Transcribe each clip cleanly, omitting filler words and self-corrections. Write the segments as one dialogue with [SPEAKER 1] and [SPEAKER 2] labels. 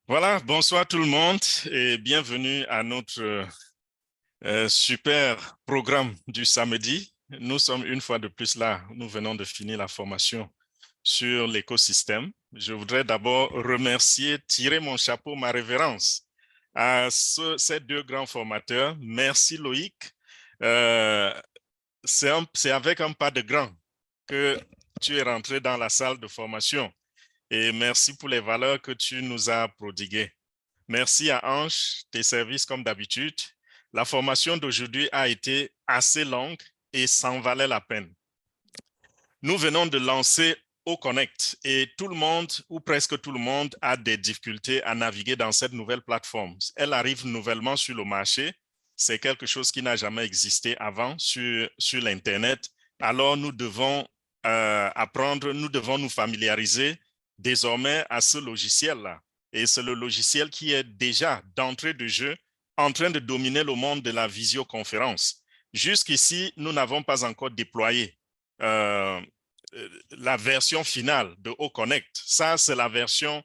[SPEAKER 1] Voilà, bonsoir tout le monde et bienvenue à notre super programme du samedi. Nous sommes une fois de plus là, nous venons de finir la formation sur l'écosystème. Je voudrais d'abord remercier, tirer mon chapeau, ma révérence à ces deux grands formateurs. Merci Loïc. Euh, c'est avec un pas de grand que tu es rentré dans la salle de formation et merci pour les valeurs que tu nous as prodiguées. Merci à Ange, tes services comme d'habitude. La formation d'aujourd'hui a été assez longue et ça en valait la peine. Nous venons de lancer Au-Connect et tout le monde, ou presque tout le monde, a des difficultés à naviguer dans cette nouvelle plateforme. Elle arrive nouvellement sur le marché. C'est quelque chose qui n'a jamais existé avant sur l'Internet. Alors, nous devons apprendre, nous devons nous familiariser désormais à ce logiciel-là. Et c'est le logiciel qui est déjà d'entrée de jeu en train de dominer le monde de la visioconférence. Jusqu'ici, nous n'avons pas encore déployé euh, la version finale de Au-Connect. Ça, c'est la version,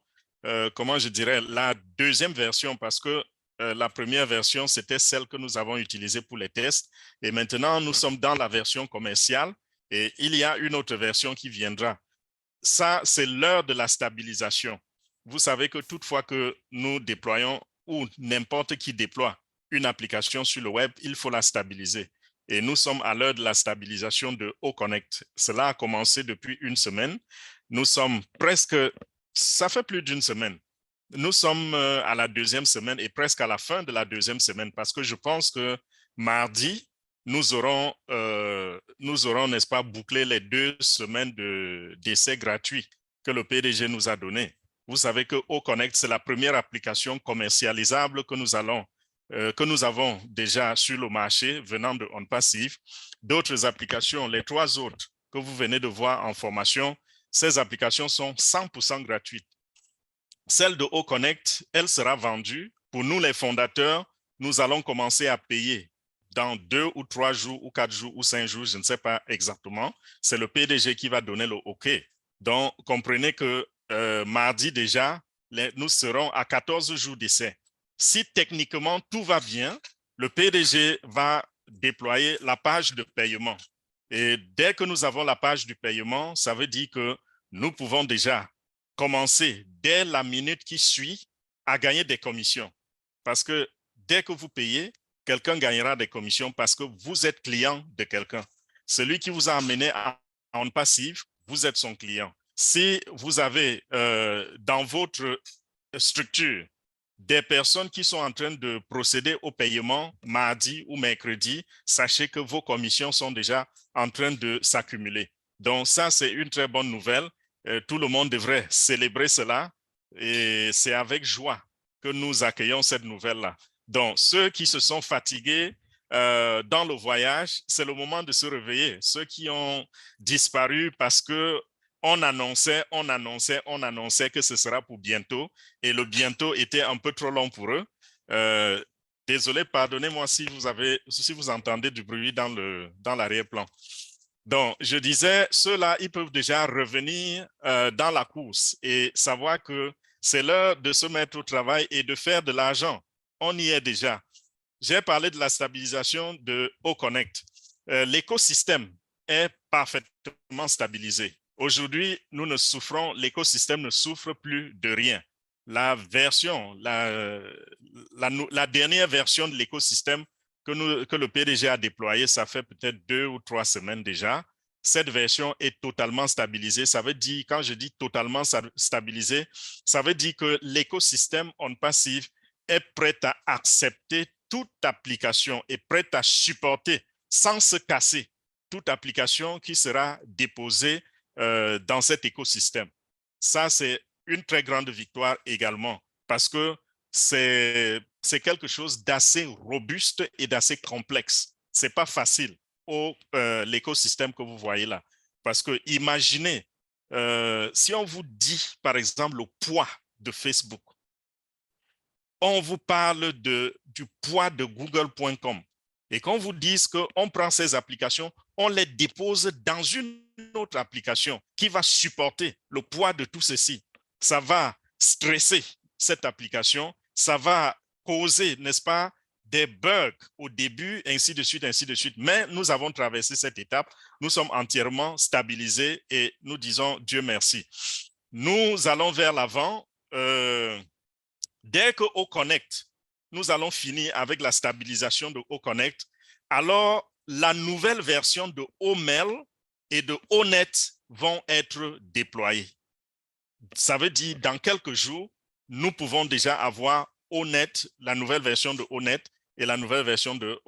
[SPEAKER 1] comment je dirais, la deuxième version parce que la première version, c'était celle que nous avons utilisée pour les tests. Et maintenant, nous sommes dans la version commerciale et il y a une autre version qui viendra. Ça, c'est l'heure de la stabilisation. Vous savez que toutefois que nous déployons ou n'importe qui déploie une application sur le web, il faut la stabiliser. Et nous sommes à l'heure de la stabilisation de Au-Connect. Cela a commencé depuis une semaine. Nous sommes presque, ça fait plus d'une semaine. Nous sommes à la deuxième semaine et presque à la fin de la deuxième semaine parce que je pense que mardi, nous aurons, n'est-ce pas, bouclé les 2 semaines d'essai gratuit que le PDG nous a donné. Vous savez que Au-Connect, c'est la première application commercialisable que que nous avons déjà sur le marché venant de OnPassive. D'autres applications, les 3 autres que vous venez de voir en formation, ces applications sont 100% gratuites. Celle de Au-Connect, elle sera vendue. Pour nous, les fondateurs, nous allons commencer à payer dans 2 ou 3 jours ou 4 jours ou 5 jours, je ne sais pas exactement. C'est le PDG qui va donner le OK. Donc, comprenez que mardi déjà, nous serons à 14 jours d'essai. Si techniquement tout va bien, le PDG va déployer la page de paiement. Et dès que nous avons la page du paiement, ça veut dire que nous pouvons déjà commencer dès la minute qui suit à gagner des commissions. Parce que dès que vous payez, quelqu'un gagnera des commissions parce que vous êtes client de quelqu'un. Celui qui vous a amené en passive, vous êtes son client. Si vous avez dans votre structure des personnes qui sont en train de procéder au paiement mardi ou mercredi, sachez que vos commissions sont déjà en train de s'accumuler. Donc ça, c'est une très bonne nouvelle. Tout le monde devrait célébrer cela et c'est avec joie que nous accueillons cette nouvelle-là. Donc, ceux qui se sont fatigués dans le voyage, c'est le moment de se réveiller. Ceux qui ont disparu parce que on annonçait que ce sera pour bientôt et le bientôt était un peu trop long pour eux. Euh, Désolé, pardonnez-moi si vous entendez du bruit dans l'arrière-plan. Donc, je disais, ceux-là, ils peuvent déjà revenir dans la course et savoir que c'est l'heure de se mettre au travail et de faire de l'argent. On y est déjà. J'ai parlé de la stabilisation de Au-Connect. L'écosystème est parfaitement stabilisé. Aujourd'hui, l'écosystème ne souffre plus de rien. La dernière version de l'écosystème que le PDG a déployée, ça fait peut-être 2 ou 3 semaines déjà. Cette version est totalement stabilisée. Ça veut dire, quand je dis totalement stabilisé, ça veut dire que l'écosystème OnPassive est prêt à accepter toute application, est prête à supporter sans se casser toute application qui sera déposée dans cet écosystème. Ça, c'est une très grande victoire également parce que c'est quelque chose d'assez robuste et d'assez complexe. Ce n'est pas facile l'écosystème que vous voyez là. Parce que imaginez, si on vous dit, par exemple, le poids de Facebook, on vous parle du poids de google.com et qu'on vous dise qu'on prend ces applications, on les dépose dans une autre application qui va supporter le poids de tout ceci. Ça va stresser cette application, ça va causer, n'est-ce pas, des bugs au début, ainsi de suite, ainsi de suite. Mais nous avons traversé cette étape, nous sommes entièrement stabilisés et nous disons Dieu merci. Nous allons vers l'avant. Dès que OConnect, nous allons finir avec la stabilisation de OConnect, alors la nouvelle version de OMail et de ONet vont être déployées. Ça veut dire dans quelques jours, nous pouvons déjà avoir ONet, la nouvelle version de ONet et la nouvelle version de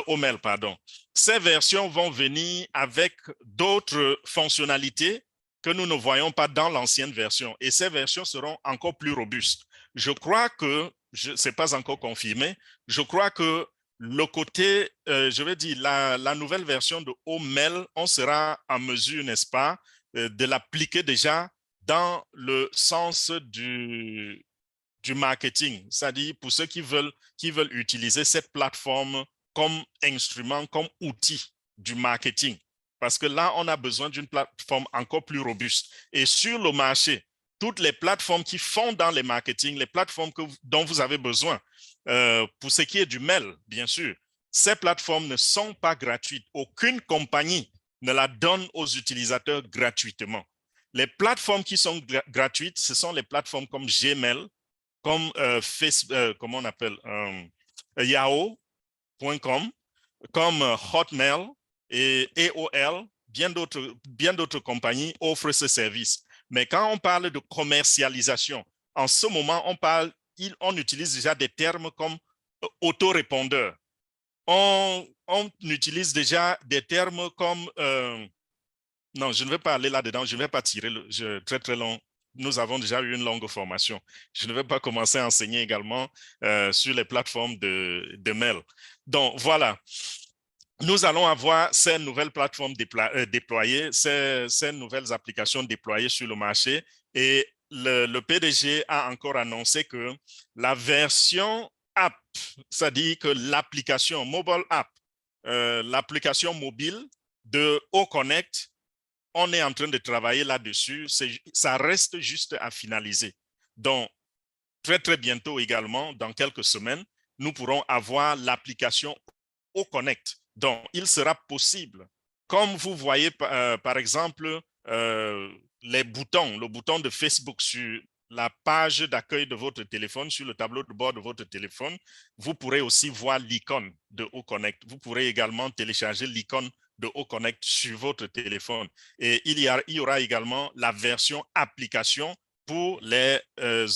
[SPEAKER 1] OMail, pardon. Ces versions vont venir avec d'autres fonctionnalités que nous ne voyons pas dans l'ancienne version. Et ces versions seront encore plus robustes. Je crois que, ce n'est pas encore confirmé, je crois que le côté, je vais dire, la nouvelle version de OMail, on sera en mesure, n'est-ce pas, de l'appliquer déjà dans le sens du marketing, c'est-à-dire pour ceux qui veulent utiliser cette plateforme comme instrument, comme outil du marketing. Parce que là, on a besoin d'une plateforme encore plus robuste. Et sur le marché, toutes les plateformes qui font dans les marketing, les plateformes dont vous avez besoin, pour ce qui est du mail, bien sûr, ces plateformes ne sont pas gratuites. Aucune compagnie ne la donne aux utilisateurs gratuitement. Les plateformes qui sont gratuites, ce sont les plateformes comme Gmail, comme comment on appelle, Yahoo.com, comme Hotmail et AOL, bien d'autres compagnies offrent ce service. Mais quand on parle de commercialisation, en ce moment, on utilise déjà des termes comme autorépondeur. On utilise déjà des termes comme non, je ne vais pas aller là-dedans, je ne vais pas tirer très très long. Nous avons déjà eu une longue formation. Je ne vais pas commencer à enseigner également sur les plateformes de mail. Donc voilà, nous allons avoir ces nouvelles plateformes déployées, ces nouvelles applications déployées sur le marché et le PDG a encore annoncé que la version app, c'est-à-dire que l'application mobile app, l'application mobile de OConnect, on est en train de travailler là-dessus. Ça reste juste à finaliser. Donc, très, très bientôt également, dans quelques semaines, nous pourrons avoir l'application OConnect. Donc, il sera possible, comme vous voyez, par exemple, le bouton de Facebook sur la page d'accueil de votre téléphone, sur le tableau de bord de votre téléphone, vous pourrez aussi voir l'icône de OConnect. Vous pourrez également télécharger l'icône de OConnect sur votre téléphone. Et il y aura également la version application pour les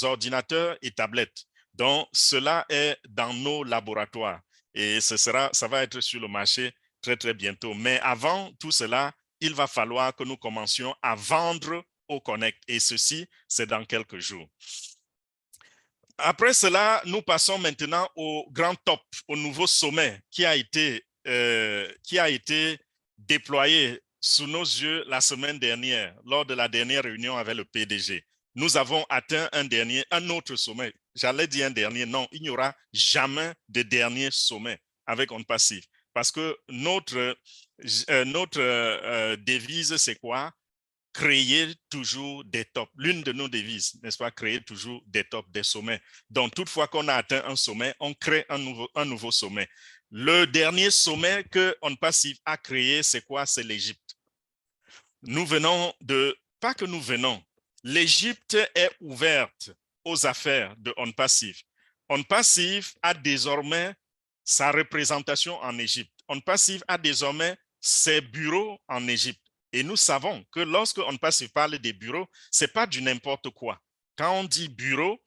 [SPEAKER 1] ordinateurs et tablettes. Donc, cela est dans nos laboratoires et ça va être sur le marché très, très bientôt. Mais avant tout cela, il va falloir que nous commencions à vendre OConnect et ceci, c'est dans quelques jours. Après cela, nous passons maintenant au grand top, au nouveau sommet qui a été déployé sous nos yeux la semaine dernière, lors de la dernière réunion avec le PDG. Nous avons atteint un autre sommet. J'allais dire un dernier, non, il n'y aura jamais de dernier sommet avec OnPassive. Parce que notre devise, c'est quoi? Créer toujours des tops. L'une de nos devises, n'est-ce pas? Créer toujours des tops, des sommets. Donc, toutefois qu'on a atteint un sommet, on crée un nouveau sommet. Le dernier sommet que OnPassive a créé, c'est quoi? C'est l'Égypte. Nous venons pas que nous venons, l'Égypte est ouverte aux affaires de OnPassive. OnPassive a désormais sa représentation en Égypte. OnPassive a désormais ses bureaux en Égypte. Et nous savons que lorsque OnPassive parle des bureaux, ce n'est pas du n'importe quoi. Quand on dit bureau,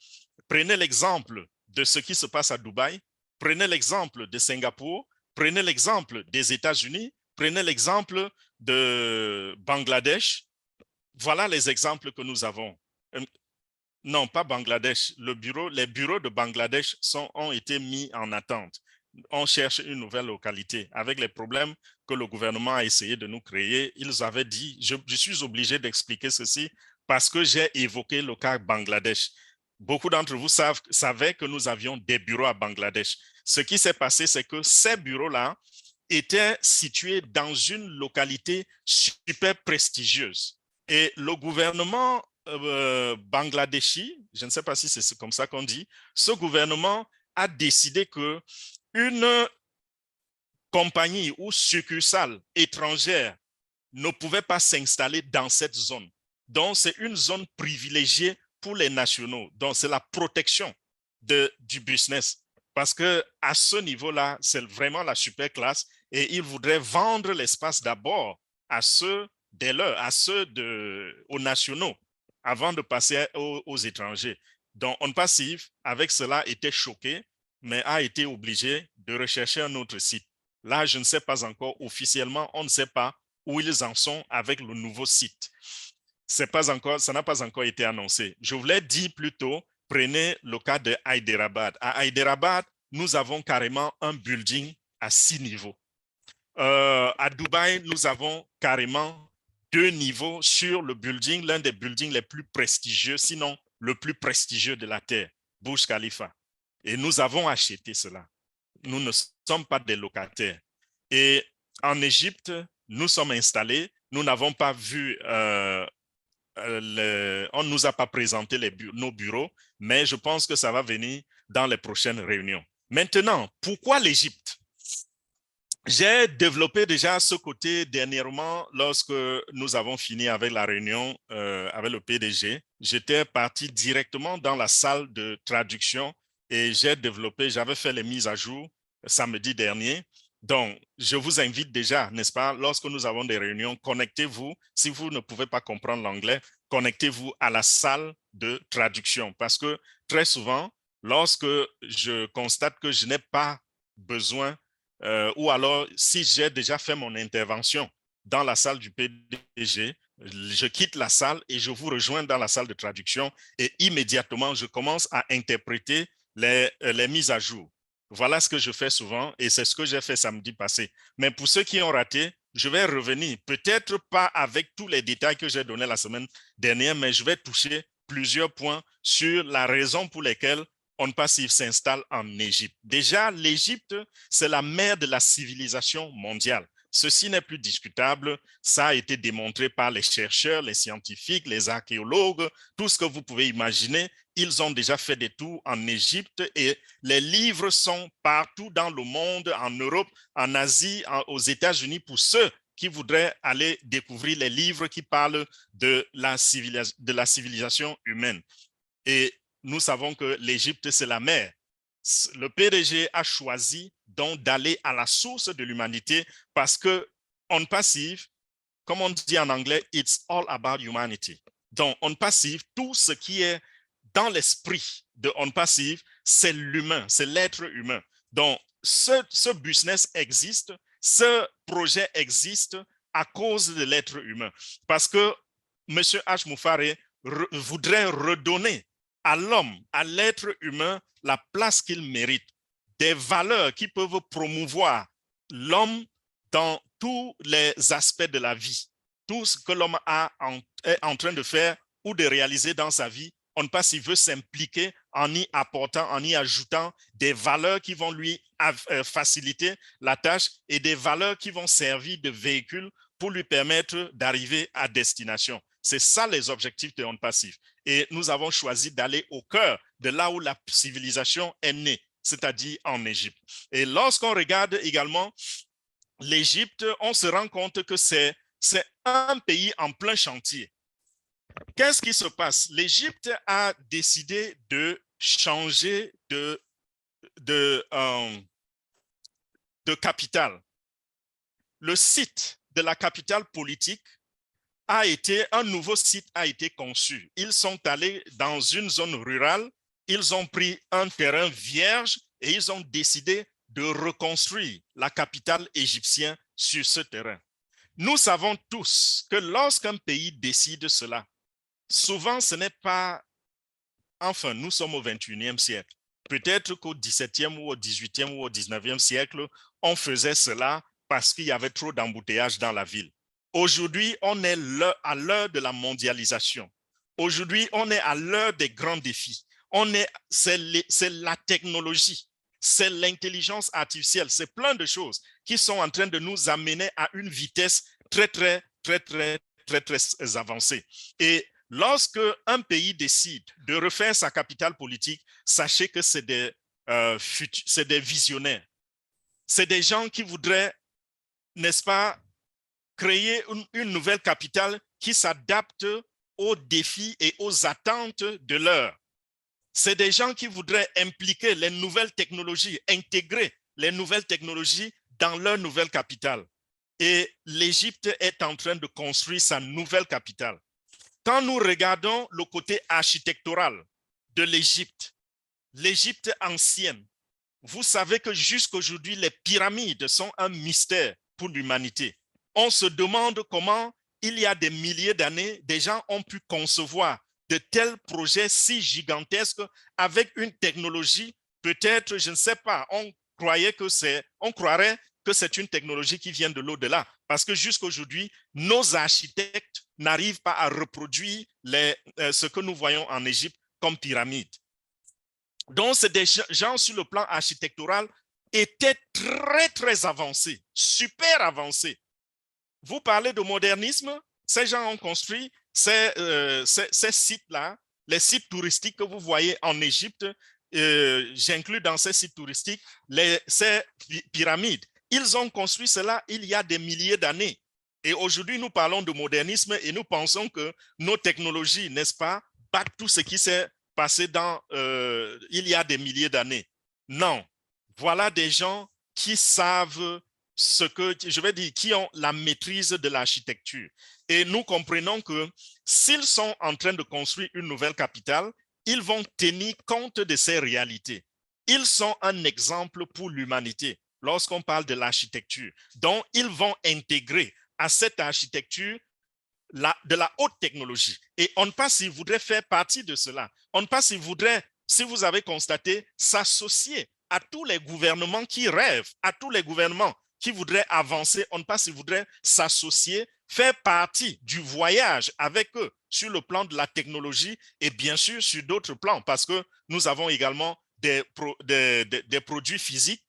[SPEAKER 1] prenez l'exemple de ce qui se passe à Dubaï, prenez l'exemple de Singapour, prenez l'exemple des États-Unis, prenez l'exemple de Bangladesh. Voilà les exemples que nous avons. Non, pas Bangladesh. Les bureaux de Bangladesh ont été mis en attente. On cherche une nouvelle localité. Avec les problèmes que le gouvernement a essayé de nous créer, ils avaient dit, je suis obligé d'expliquer ceci parce que j'ai évoqué le cas Bangladesh. Beaucoup d'entre vous savaient que nous avions des bureaux à Bangladesh. Ce qui s'est passé, c'est que ces bureaux-là étaient situés dans une localité super prestigieuse. Et le gouvernement bangladeshi, je ne sais pas si c'est comme ça qu'on dit, ce gouvernement a décidé que une compagnie ou succursale étrangère ne pouvait pas s'installer dans cette zone. Donc, c'est une zone privilégiée pour les nationaux. Donc, c'est la protection du business. Parce que à ce niveau-là, c'est vraiment la super classe et ils voudraient vendre l'espace d'abord à ceux des leurs, aux nationaux, avant de passer aux étrangers. Donc, On Passive, avec cela, était choqué, mais a été obligé de rechercher un autre site. Là, je ne sais pas encore, officiellement, on ne sait pas où ils en sont avec le nouveau site. Ça n'a pas encore été annoncé. Je voulais dire plutôt, prenez le cas de Hyderabad. À Hyderabad, nous avons carrément un building à 6 niveaux. À Dubaï, nous avons carrément 2 niveaux sur le building, l'un des buildings les plus prestigieux, sinon le plus prestigieux de la Terre, Burj Khalifa. Et nous avons acheté cela. Nous ne sommes pas des locataires. Et en Égypte, nous sommes installés. Nous n'avons pas vu, on ne nous a pas présenté nos bureaux, mais je pense que ça va venir dans les prochaines réunions. Maintenant, pourquoi l'Égypte? J'ai développé déjà ce côté dernièrement lorsque nous avons fini avec la réunion avec le PDG. J'étais parti directement dans la salle de traduction et j'avais fait les mises à jour samedi dernier. Donc, je vous invite déjà, n'est-ce pas, lorsque nous avons des réunions, connectez-vous. Si vous ne pouvez pas comprendre l'anglais, connectez-vous à la salle de traduction parce que très souvent, lorsque je constate que je n'ai pas besoin ou alors si j'ai déjà fait mon intervention dans la salle du PDG, je quitte la salle et je vous rejoins dans la salle de traduction et immédiatement, je commence à interpréter les mises à jour. Voilà ce que je fais souvent et c'est ce que j'ai fait samedi passé. Mais pour ceux qui ont raté, je vais revenir, peut-être pas avec tous les détails que j'ai donnés la semaine dernière, mais je vais toucher plusieurs points sur la raison pour laquelle On Passive s'installe en Égypte. Déjà, l'Égypte, c'est la mère de la civilisation mondiale. Ceci n'est plus discutable. Ça a été démontré par les chercheurs, les scientifiques, les archéologues, tout ce que vous pouvez imaginer. Ils ont déjà fait des tours en Égypte et les livres sont partout dans le monde, en Europe, en Asie, aux États-Unis, pour ceux qui voudraient aller découvrir les livres qui parlent de la civilisation humaine. Et nous savons que l'Égypte, c'est la mère. Le PDG a choisi donc d'aller à la source de l'humanité parce que On Passive, comme on dit en anglais, it's all about humanity. Donc, On Passive, tout ce qui est dans l'esprit de On Passive, c'est l'humain, c'est l'être humain. Donc, ce business existe, ce projet existe à cause de l'être humain. Parce que M. H. Moufare voudrait redonner à l'homme, à l'être humain, la place qu'il mérite, des valeurs qui peuvent promouvoir l'homme dans tous les aspects de la vie. Tout ce que l'homme est en train de faire ou de réaliser dans sa vie, on ne sait pas s'il veut s'impliquer en y apportant, en y ajoutant des valeurs qui vont lui faciliter la tâche et des valeurs qui vont servir de véhicule pour lui permettre d'arriver à destination. C'est ça les objectifs de On Passive. Et nous avons choisi d'aller au cœur de là où la civilisation est née, c'est-à-dire en Égypte. Et lorsqu'on regarde également l'Égypte, on se rend compte que c'est un pays en plein chantier. Qu'est-ce qui se passe? L'Égypte a décidé de changer de capitale. Le site de la capitale politique un nouveau site a été conçu. Ils sont allés dans une zone rurale, ils ont pris un terrain vierge et ils ont décidé de reconstruire la capitale égyptienne sur ce terrain. Nous savons tous que lorsqu'un pays décide cela, souvent ce n'est pas, enfin nous sommes au 21e siècle, peut-être qu'au 17e ou au 18e ou au 19e siècle, on faisait cela parce qu'il y avait trop d'embouteillages dans la ville. Aujourd'hui, on est à l'heure de la mondialisation. Aujourd'hui, on est à l'heure des grands défis. C'est la technologie, c'est l'intelligence artificielle, c'est plein de choses qui sont en train de nous amener à une vitesse très avancée. Et Lorsque un pays décide de refaire sa capitale politique, sachez que c'est des visionnaires. C'est des gens qui voudraient, n'est-ce pas, créer une nouvelle capitale qui s'adapte aux défis et aux attentes de l'heure. C'est des gens qui voudraient impliquer les nouvelles technologies, intégrer les nouvelles technologies dans leur nouvelle capitale. Et l'Égypte est en train de construire sa nouvelle capitale. Quand nous regardons le côté architectural de l'Égypte, l'Égypte ancienne, vous savez que jusqu'aujourd'hui, les pyramides sont un mystère pour l'humanité. On se demande comment, il y a des milliers d'années, des gens ont pu concevoir de tels projets si gigantesques avec une technologie, peut-être, je ne sais pas, on croirait que c'est une technologie qui vient de l'au-delà. Parce que jusqu'aujourd'hui, nos architectes n'arrivent pas à reproduire ce que nous voyons en Égypte comme pyramides. Donc, c'est des gens sur le plan architectural étaient très, très avancés, super avancés. Vous parlez de modernisme, ces gens ont construit ces sites-là, les sites touristiques que vous voyez en Égypte, j'inclus dans ces sites touristiques ces pyramides. Ils ont construit cela il y a des milliers d'années. Et aujourd'hui, nous parlons de modernisme et nous pensons que nos technologies, n'est-ce pas, battent tout ce qui s'est passé il y a des milliers d'années. Non, voilà des gens qui savent qui ont la maîtrise de l'architecture. Et nous comprenons que s'ils sont en train de construire une nouvelle capitale, ils vont tenir compte de ces réalités. Ils sont un exemple pour l'humanité lorsqu'on parle de l'architecture. Donc, ils vont intégrer à cette architecture de la haute technologie. Et on ne pas s'ils voudraient faire partie de cela. On ne pas s'ils voudraient, si vous avez constaté, s'associer à tous les gouvernements qui rêvent, à tous les gouvernements qui voudraient avancer, on ne pas s'ils voudraient s'associer, faire partie du voyage avec eux sur le plan de la technologie et bien sûr sur d'autres plans, parce que nous avons également des produits physiques.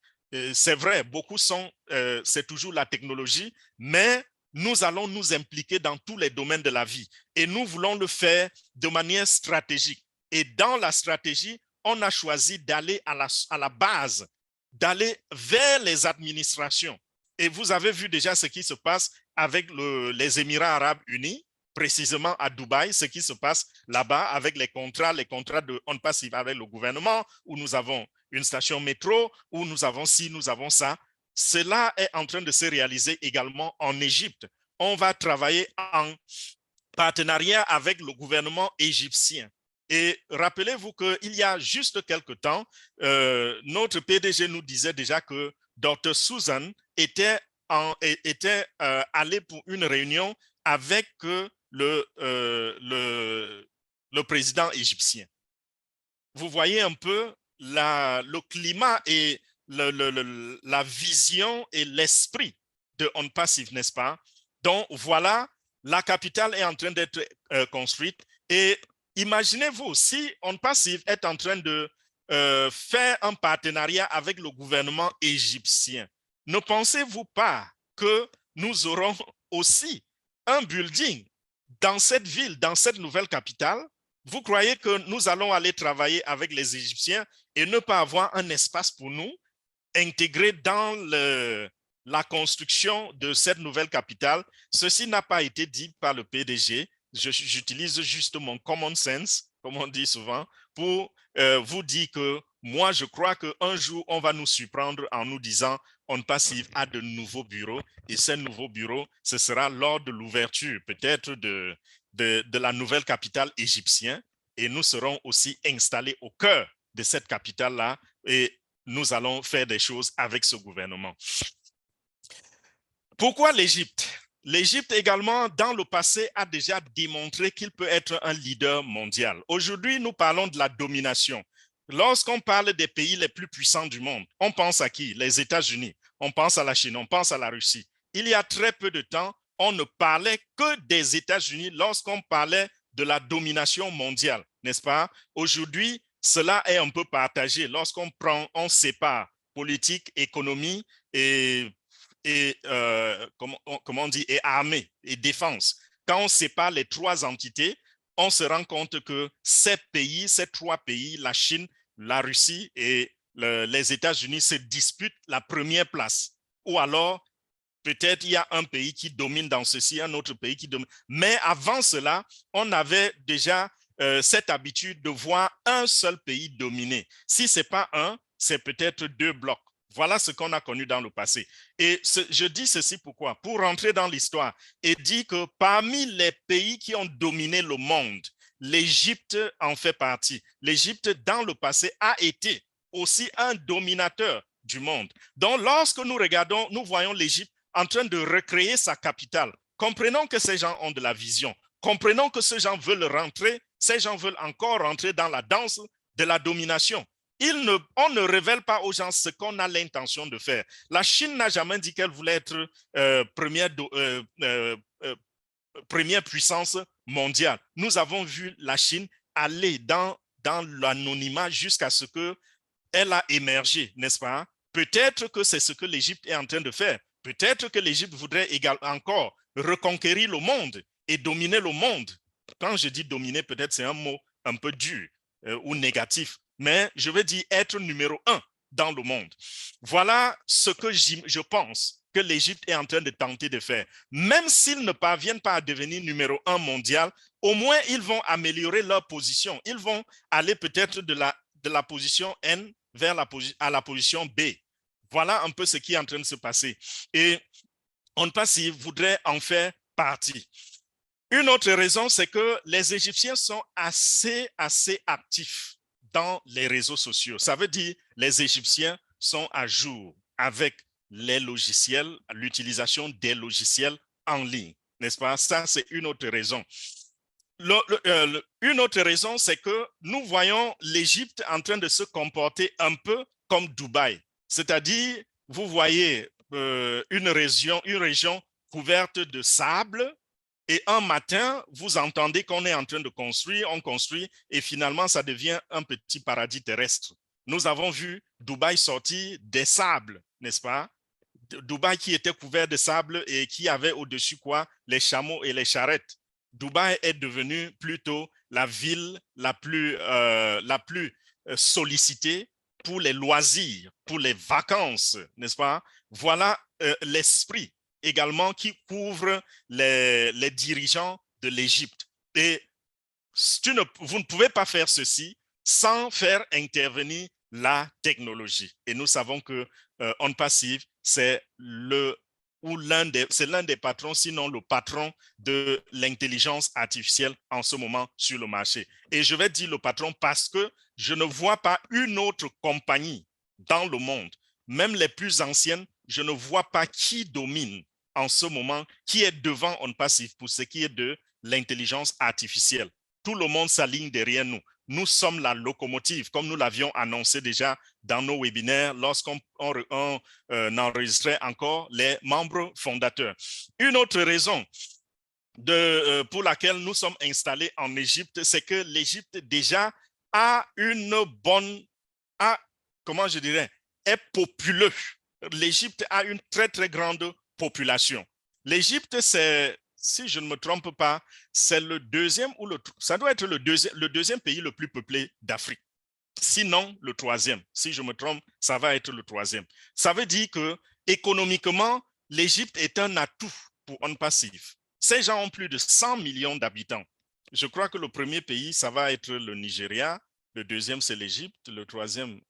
[SPEAKER 1] C'est vrai, beaucoup c'est toujours la technologie, mais nous allons nous impliquer dans tous les domaines de la vie et nous voulons le faire de manière stratégique. Et dans la stratégie, on a choisi d'aller à la base, d'aller vers les administrations. Et vous avez vu déjà ce qui se passe avec les Émirats arabes unis, précisément à Dubaï, ce qui se passe là-bas avec les contrats de on passe avec le gouvernement, où nous avons une station métro, où nous avons ci, nous avons ça. Cela est en train de se réaliser également en Égypte. On va travailler en partenariat avec le gouvernement égyptien. Et rappelez-vous qu'il y a juste quelque temps, notre PDG nous disait déjà que Dr. Susan était allé pour une réunion avec le président égyptien. Vous voyez un peu le climat et la vision et l'esprit de On Passive, n'est-ce pas? Donc voilà, la capitale est en train d'être construite et imaginez-vous, si On Passive est en train de faire un partenariat avec le gouvernement égyptien, ne pensez-vous pas que nous aurons aussi un building dans cette ville, dans cette nouvelle capitale? Vous croyez que nous allons aller travailler avec les Égyptiens et ne pas avoir un espace pour nous intégré dans la construction de cette nouvelle capitale? Ceci n'a pas été dit par le PDG. J'utilise juste mon common sense, comme on dit souvent, pour vous dire que moi, je crois qu'un jour, on va nous surprendre en nous disant On Passive a de nouveaux bureaux et ces nouveaux bureaux, ce sera lors de l'ouverture peut-être de la nouvelle capitale égyptienne et nous serons aussi installés au cœur de cette capitale-là et nous allons faire des choses avec ce gouvernement. Pourquoi l'Égypte? L'Égypte également, dans le passé, a déjà démontré qu'il peut être un leader mondial. Aujourd'hui, nous parlons de la domination. Lorsqu'on parle des pays les plus puissants du monde, on pense à qui? Les États-Unis, on pense à la Chine, on pense à la Russie. Il y a très peu de temps, on ne parlait que des États-Unis lorsqu'on parlait de la domination mondiale, n'est-ce pas? Aujourd'hui, cela est un peu partagé lorsqu'on on sépare politique, économie et comment on dit, et armée et défense. Quand on sépare les trois entités, on se rend compte que ces pays, ces trois pays, la Chine, la Russie et les États-Unis se disputent la première place. Ou alors, peut-être il y a un pays qui domine dans ceci, un autre pays qui domine. Mais avant cela, on avait déjà cette habitude de voir un seul pays dominer. Si ce n'est pas un, c'est peut-être deux blocs. Voilà ce qu'on a connu dans le passé. Et je dis ceci pourquoi? Pour rentrer dans l'histoire et dire que parmi les pays qui ont dominé le monde, l'Égypte en fait partie. L'Égypte, dans le passé, a été aussi un dominateur du monde. Donc, lorsque nous regardons, nous voyons l'Égypte en train de recréer sa capitale. Comprenons que ces gens ont de la vision. Comprenons que ces gens veulent rentrer, ces gens veulent encore rentrer dans la danse de la domination. On ne révèle pas aux gens ce qu'on a l'intention de faire. La Chine n'a jamais dit qu'elle voulait être première puissance mondiale. Nous avons vu la Chine aller dans l'anonymat jusqu'à ce qu'elle a émergé, n'est-ce pas? Peut-être que c'est ce que l'Égypte est en train de faire. Peut-être que l'Égypte voudrait encore reconquérir le monde et dominer le monde. Quand je dis dominer, peut-être c'est un mot un peu dur ou négatif, mais je veux dire être numéro un dans le monde. Voilà ce que je pense que l'Égypte est en train de tenter de faire. Même s'ils ne parviennent pas à devenir numéro un mondial, au moins ils vont améliorer leur position. Ils vont aller peut-être de la position N vers la position B. Voilà un peu ce qui est en train de se passer. Et on ne pas s'ils voudraient en faire partie. Une autre raison, c'est que les Égyptiens sont assez actifs dans les réseaux sociaux. Ça veut dire les Égyptiens sont à jour avec les logiciels, l'utilisation des logiciels en ligne, n'est-ce pas? Ça, c'est une autre raison. Une autre raison, c'est que nous voyons l'Égypte en train de se comporter un peu comme Dubaï. C'est-à-dire, vous voyez une région couverte de sable, et un matin, vous entendez qu'on est en train de construire, on construit, et finalement, ça devient un petit paradis terrestre. Nous avons vu Dubaï sortir des sables, n'est-ce pas? Dubaï qui était couvert de sable et qui avait au-dessus quoi? Les chameaux et les charrettes. Dubaï est devenu plutôt la ville la plus sollicitée pour les loisirs, pour les vacances, n'est-ce pas? Voilà l'esprit également qui couvre les dirigeants de l'Égypte. Et vous ne pouvez pas faire ceci sans faire intervenir la technologie. Et nous savons que OnPassive, c'est l'un des patrons, sinon le patron de l'intelligence artificielle en ce moment sur le marché. Et je vais dire le patron parce que je ne vois pas une autre compagnie dans le monde, même les plus anciennes, je ne vois pas qui domine en ce moment, qui est devant OnPassive pour ce qui est de l'intelligence artificielle. Tout le monde s'aligne derrière nous. Nous sommes la locomotive, comme nous l'avions annoncé déjà dans nos webinaires lorsqu'on enregistrait encore les membres fondateurs. Une autre raison pour laquelle nous sommes installés en Égypte, c'est que l'Égypte déjà a une bonne, comment je dirais, est populeux. L'Égypte a une très, très grande population. L'Égypte, c'est, si je ne me trompe pas, c'est le deuxième ou ça doit être le deuxième pays le plus peuplé d'Afrique. Sinon, le troisième. Si je me trompe, ça va être le troisième. Ça veut dire que économiquement, l'Égypte est un atout pour OnPassive. Ces gens ont plus de 100 millions d'habitants. Je crois que le premier pays, ça va être le Nigeria. Le deuxième, c'est l'Égypte. Le troisième,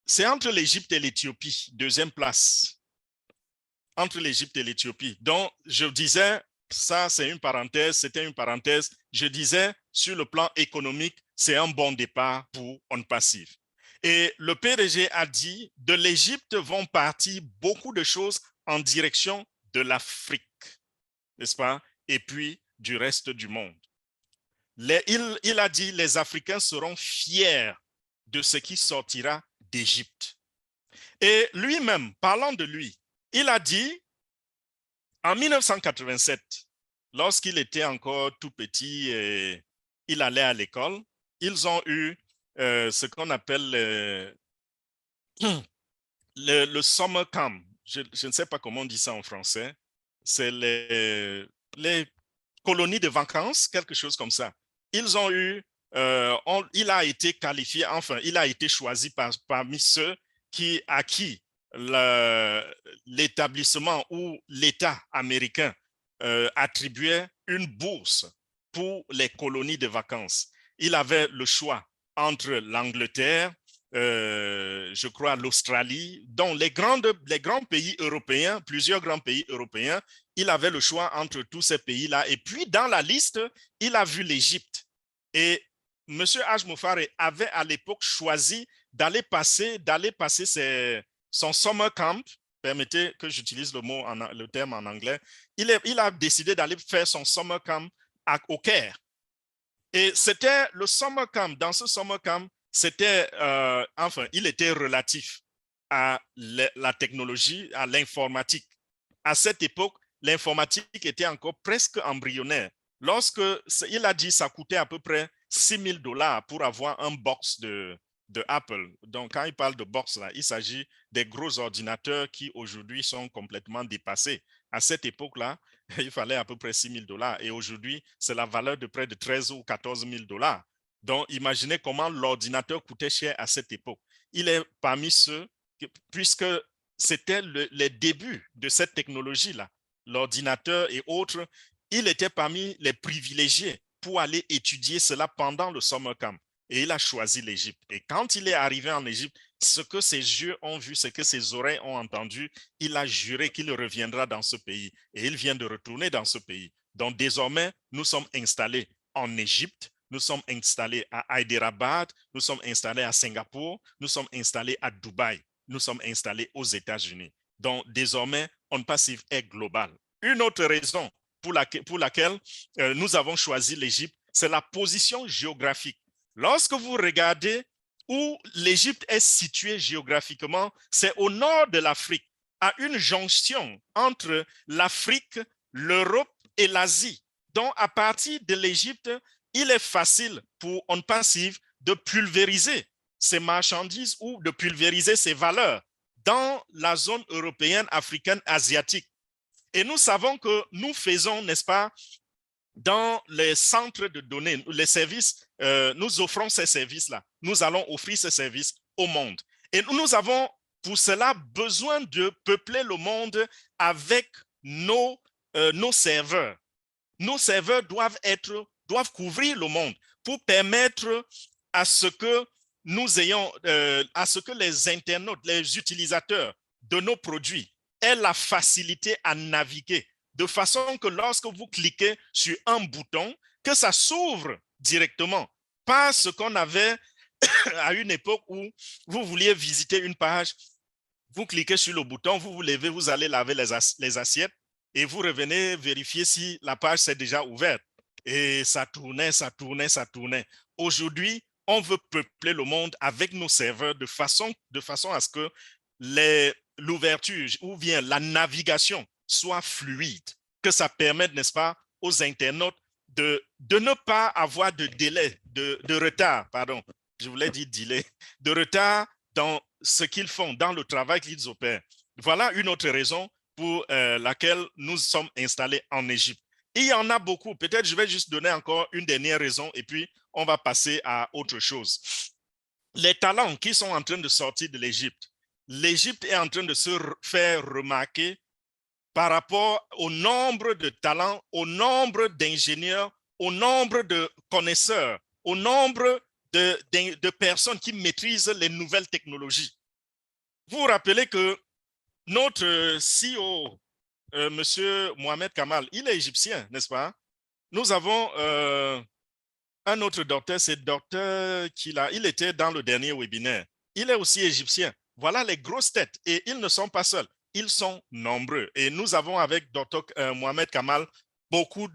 [SPEAKER 1] c'est entre l'Égypte et l'Éthiopie, deuxième place. Entre l'Égypte et l'Éthiopie. Donc, je disais, ça c'est une parenthèse, c'était une parenthèse. Je disais, sur le plan économique, c'est un bon départ pour OnPassive. Et le PDG a dit, de l'Égypte vont partir beaucoup de choses en direction de l'Afrique, n'est-ce pas? Et puis du reste du monde. Il a dit, les Africains seront fiers de ce qui sortira d'Égypte. Et lui-même, parlant de lui, il a dit, en 1987, lorsqu'il était encore tout petit et il allait à l'école, ils ont eu ce qu'on appelle le summer camp. Je ne sais pas comment on dit ça en français. C'est colonie de vacances, quelque chose comme ça. Ils ont eu, il a été qualifié, enfin, il a été choisi parmi ceux à qui l'établissement ou l'État américain attribuait une bourse pour les colonies de vacances. Il avait le choix entre l'Angleterre, je crois l'Australie, dont les grands pays européens, plusieurs grands pays européens, il avait le choix entre tous ces pays-là. Et puis, dans la liste, il a vu l'Égypte. Et M. Haj-Mofare avait à l'époque choisi d'aller passer son summer camp, permettez que j'utilise le terme en anglais, il a décidé d'aller faire son summer camp au Caire. Et c'était le summer camp. Dans ce summer camp, il était relatif à la technologie, à l'informatique. À cette époque, l'informatique était encore presque embryonnaire. Il a dit que ça coûtait à peu près $6,000 pour avoir un box de Apple. Donc, quand il parle de box, là, il s'agit des gros ordinateurs qui aujourd'hui sont complètement dépassés. À cette époque-là, il fallait à peu près $6,000. Et aujourd'hui, c'est la valeur de près de 13 ou 14 000 $. Donc, imaginez comment l'ordinateur coûtait cher à cette époque. Il est parmi ceux, puisque c'était les débuts de cette technologie-là, l'ordinateur et autres, il était parmi les privilégiés pour aller étudier cela pendant le summer camp. Et il a choisi l'Égypte. Et quand il est arrivé en Égypte, ce que ses yeux ont vu, ce que ses oreilles ont entendu, il a juré qu'il reviendra dans ce pays. Et il vient de retourner dans ce pays. Donc désormais, nous sommes installés en Égypte, nous sommes installés à Hyderabad, nous sommes installés à Singapour, nous sommes installés à Dubaï, nous sommes installés aux États-Unis. Donc désormais, OnPassive est global. Une autre raison pour laquelle nous avons choisi l'Égypte, c'est la position géographique. Lorsque vous regardez où l'Égypte est située géographiquement, c'est au nord de l'Afrique, à une jonction entre l'Afrique, l'Europe et l'Asie. Donc, à partir de l'Égypte, il est facile pour OnPassive de pulvériser ces marchandises ou de pulvériser ces valeurs dans la zone européenne, africaine, asiatique. Et nous savons que nous faisons, n'est-ce pas, dans les centres de données, les services, nous offrons ces services-là. Nous allons offrir ces services au monde. Et nous avons pour cela besoin de peupler le monde avec nos serveurs. Nos serveurs doivent couvrir le monde pour permettre à ce que nous ayons, à ce que les internautes, les utilisateurs de nos produits aient la facilité à naviguer, de façon que lorsque vous cliquez sur un bouton, que ça s'ouvre directement. Pas ce qu'on avait à une époque où vous vouliez visiter une page, vous cliquez sur le bouton, vous vous levez, vous allez laver les assiettes et vous revenez vérifier si la page s'est déjà ouverte. Et ça tournait, ça tournait, ça tournait. Aujourd'hui, on veut peupler le monde avec nos serveurs de façon à ce que l'ouverture ou bien la navigation soit fluide, que ça permette, n'est-ce pas, aux internautes de ne pas avoir de délai, de retard, pardon, je voulais dire delay, de retard dans ce qu'ils font, dans le travail qu'ils opèrent. Voilà une autre raison pour laquelle nous sommes installés en Égypte. Il y en a beaucoup. Peut-être je vais juste donner encore une dernière raison et puis on va passer à autre chose. Les talents qui sont en train de sortir de l'Égypte. L'Égypte est en train de se faire remarquer par rapport au nombre de talents, au nombre d'ingénieurs, au nombre de connaisseurs, au nombre de personnes qui maîtrisent les nouvelles technologies. Vous vous rappelez que notre CEO, Monsieur Mohamed Kamal, il est égyptien, n'est-ce pas? Nous avons un autre docteur, c'est le docteur il était dans le dernier webinaire. Il est aussi égyptien. Voilà les grosses têtes et ils ne sont pas seuls. Ils sont nombreux. Et nous avons avec Dr Mohamed Kamal beaucoup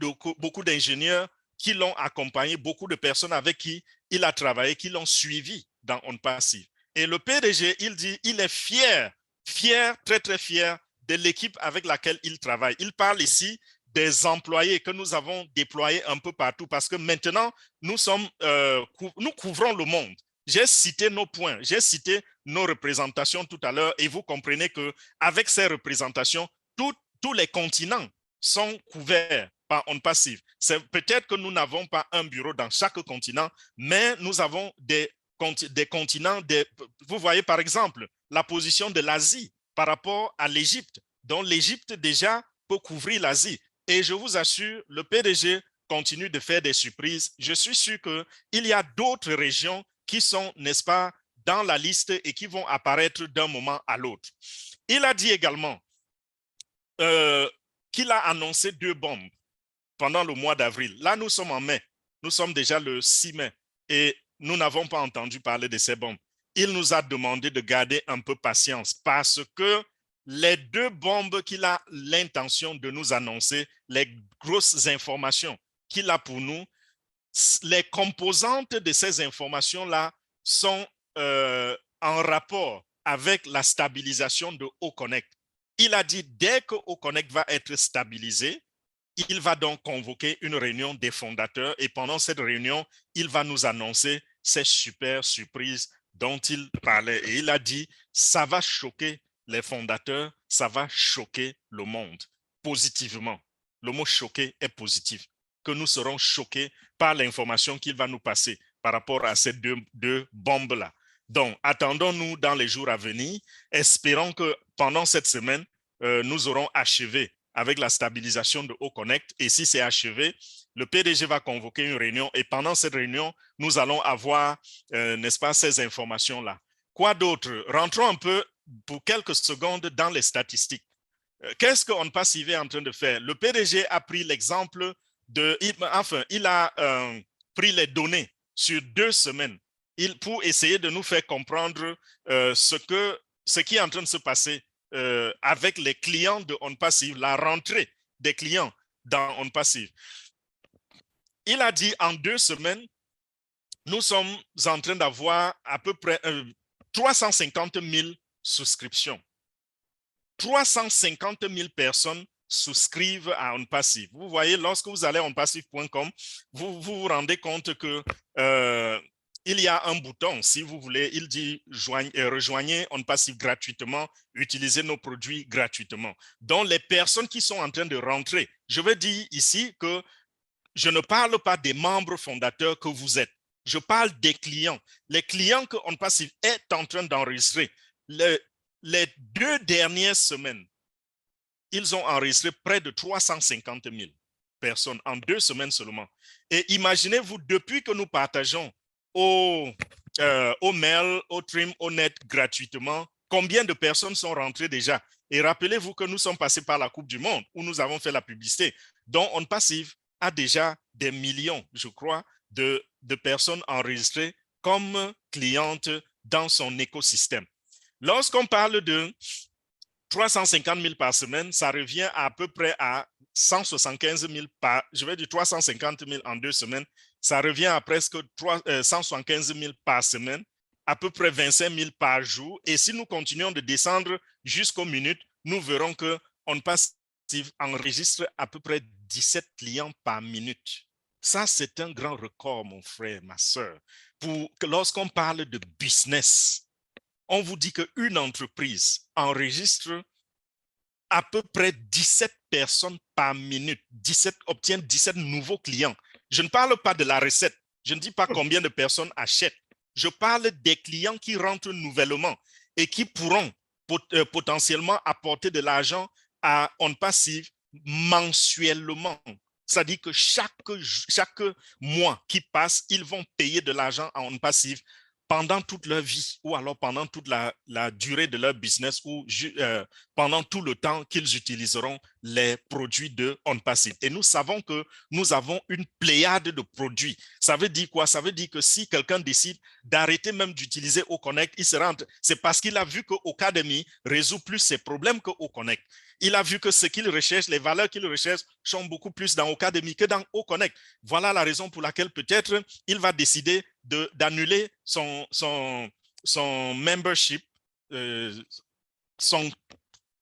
[SPEAKER 1] d'ingénieurs qui l'ont accompagné, beaucoup de personnes avec qui il a travaillé, qui l'ont suivi dans OnPassive. Et le PDG, il dit, il est fier, très, très fier de l'équipe avec laquelle il travaille. Il parle ici des employés que nous avons déployés un peu partout parce que maintenant, nous couvrons le monde. J'ai cité nos points, j'ai cité nos représentations tout à l'heure et vous comprenez qu'avec ces représentations, tous les continents sont couverts par OnPassive. C'est peut-être que nous n'avons pas un bureau dans chaque continent, mais nous avons des continents. Vous voyez par exemple la position de l'Asie par rapport à l'Égypte. Donc l'Égypte déjà peut couvrir l'Asie. Et je vous assure, le PDG continue de faire des surprises. Je suis sûr qu'il y a d'autres régions qui sont, n'est-ce pas, dans la liste et qui vont apparaître d'un moment à l'autre. Il a dit également qu'il a annoncé 2 bombes pendant le mois d'avril. Là, nous sommes en mai. Nous sommes déjà le 6 mai et nous n'avons pas entendu parler de ces bombes. Il nous a demandé de garder un peu patience parce que les 2 bombes qu'il a l'intention de nous annoncer, les grosses informations qu'il a pour nous, les composantes de ces informations-là sont en rapport avec la stabilisation de OConnect. Il a dit dès que OConnect va être stabilisé, il va donc convoquer une réunion des fondateurs et pendant cette réunion, il va nous annoncer ces super surprises dont il parlait. Et il a dit, ça va choquer les fondateurs, ça va choquer le monde positivement. Le mot choquer est positif, que nous serons choqués par l'information qu'il va nous passer par rapport à ces deux bombes-là. Donc, attendons-nous dans les jours à venir. Espérons que pendant cette semaine, nous aurons achevé avec la stabilisation de OConnect. Et si c'est achevé, le PDG va convoquer une réunion. Et pendant cette réunion, nous allons avoir, n'est-ce pas, ces informations-là. Quoi d'autre? Rentrons un peu pour quelques secondes dans les statistiques. Qu'est-ce que OnPassive est en train de faire? Le PDG a pris l'exemple il a pris les données sur 2 semaines pour essayer de nous faire comprendre ce qui est en train de se passer avec les clients de OnPassive, la rentrée des clients dans OnPassive. Il a dit en 2 semaines, nous sommes en train d'avoir à peu près 350 000 souscriptions. 350 000 personnes souscrivent à OnPassive. Vous voyez, lorsque vous allez à onpassive.com, vous rendez compte que il y a un bouton, si vous voulez, il dit rejoignez OnPassive gratuitement, utilisez nos produits gratuitement. Donc, les personnes qui sont en train de rentrer, je veux dire ici que je ne parle pas des membres fondateurs que vous êtes. Je parle des clients. Les clients que OnPassive est en train d'enregistrer. Les 2 dernières semaines, ils ont enregistré près de 350 000 personnes en 2 semaines seulement. Et imaginez-vous, depuis que nous partageons au mail, au Trim, au net gratuitement, combien de personnes sont rentrées déjà? Et rappelez-vous que nous sommes passés par la Coupe du Monde où nous avons fait la publicité. Donc, OnPassive a déjà des millions, je crois, de personnes enregistrées comme clientes dans son écosystème. Lorsqu'on parle de 350 000 par semaine, ça revient à peu près à 175 000 par, je vais dire 350 000 en 2 semaines, ça revient à presque 175 000 par semaine, à peu près 25 000 par jour. Et si nous continuons de descendre jusqu'aux minutes, nous verrons que OnPassive enregistre à peu près 17 clients par minute. Ça, c'est un grand record, mon frère, ma soeur. Lorsqu'on parle de business, on vous dit qu'une entreprise enregistre à peu près 17 personnes par minute, obtient 17 nouveaux clients. Je ne parle pas de la recette. Je ne dis pas combien de personnes achètent. Je parle des clients qui rentrent nouvellement et qui pourront potentiellement apporter de l'argent à OnPassive mensuellement. C'est-à-dire que chaque mois qui passe, ils vont payer de l'argent à OnPassive pendant toute leur vie ou alors pendant toute la durée de leur business ou pendant tout le temps qu'ils utiliseront les produits de OnPassive. Et nous savons que nous avons une pléiade de produits. Ça veut dire quoi? Ça veut dire que si quelqu'un décide d'arrêter même d'utiliser OConnect, c'est parce qu'il a vu que Ocademy résout plus ses problèmes que OConnect. Il a vu que ce qu'il recherche, les valeurs qu'il recherche sont beaucoup plus dans Ocademy que dans OConnect. Voilà la raison pour laquelle peut-être il va décider d'annuler son membership,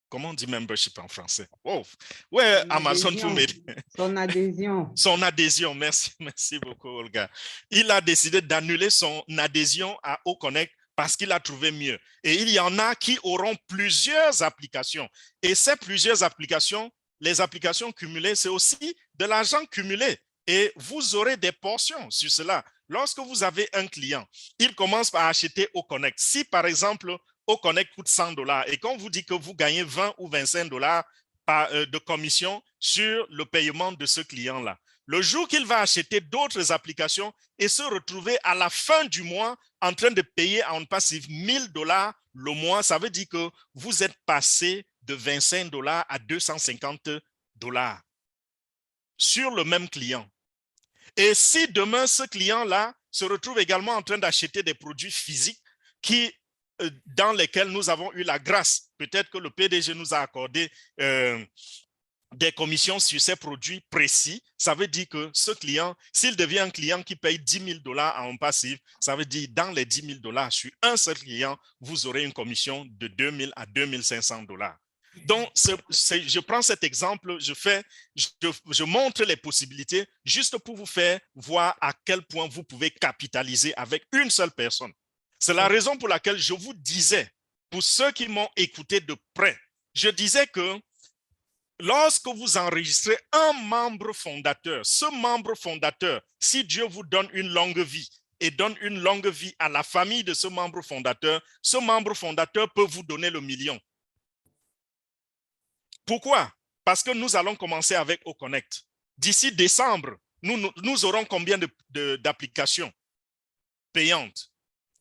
[SPEAKER 1] comment on dit membership en français? Oh, ouais, Amazon pour m'aider.
[SPEAKER 2] Son adhésion.
[SPEAKER 1] Son adhésion, merci beaucoup, Olga. Il a décidé d'annuler son adhésion à OConnect parce qu'il a trouvé mieux. Et il y en a qui auront plusieurs applications. Et ces plusieurs applications les applications cumulées, c'est aussi de l'argent cumulé. Et vous aurez des portions sur cela. Lorsque vous avez un client, il commence par acheter au Connect. Si, par exemple, au Connect coûte $100 et qu'on vous dit que vous gagnez 20 ou 25 dollars de commission sur le paiement de ce client-là, le jour qu'il va acheter d'autres applications et se retrouver à la fin du mois en train de payer en passive $1000 le mois, ça veut dire que vous êtes passé de 25 dollars à 250 dollars sur le même client. Et si demain, ce client-là se retrouve également en train d'acheter des produits physiques dans lesquels nous avons eu la grâce, peut-être que le PDG nous a accordé des commissions sur ces produits précis, ça veut dire que ce client, s'il devient un client qui paye 10 000 dollars en passive, ça veut dire dans les 10 000 dollars sur un seul client, vous aurez une commission de 2 000 à 2 500 dollars. Donc, je prends cet exemple, je montre les possibilités juste pour vous faire voir à quel point vous pouvez capitaliser avec une seule personne. C'est la raison pour laquelle je vous disais, pour ceux qui m'ont écouté de près, je disais que lorsque vous enregistrez un membre fondateur, ce membre fondateur, si Dieu vous donne une longue vie et donne une longue vie à la famille de ce membre fondateur peut vous donner le million. Pourquoi? Parce que nous allons commencer avec OConnect. D'ici décembre, nous aurons combien d'applications payantes?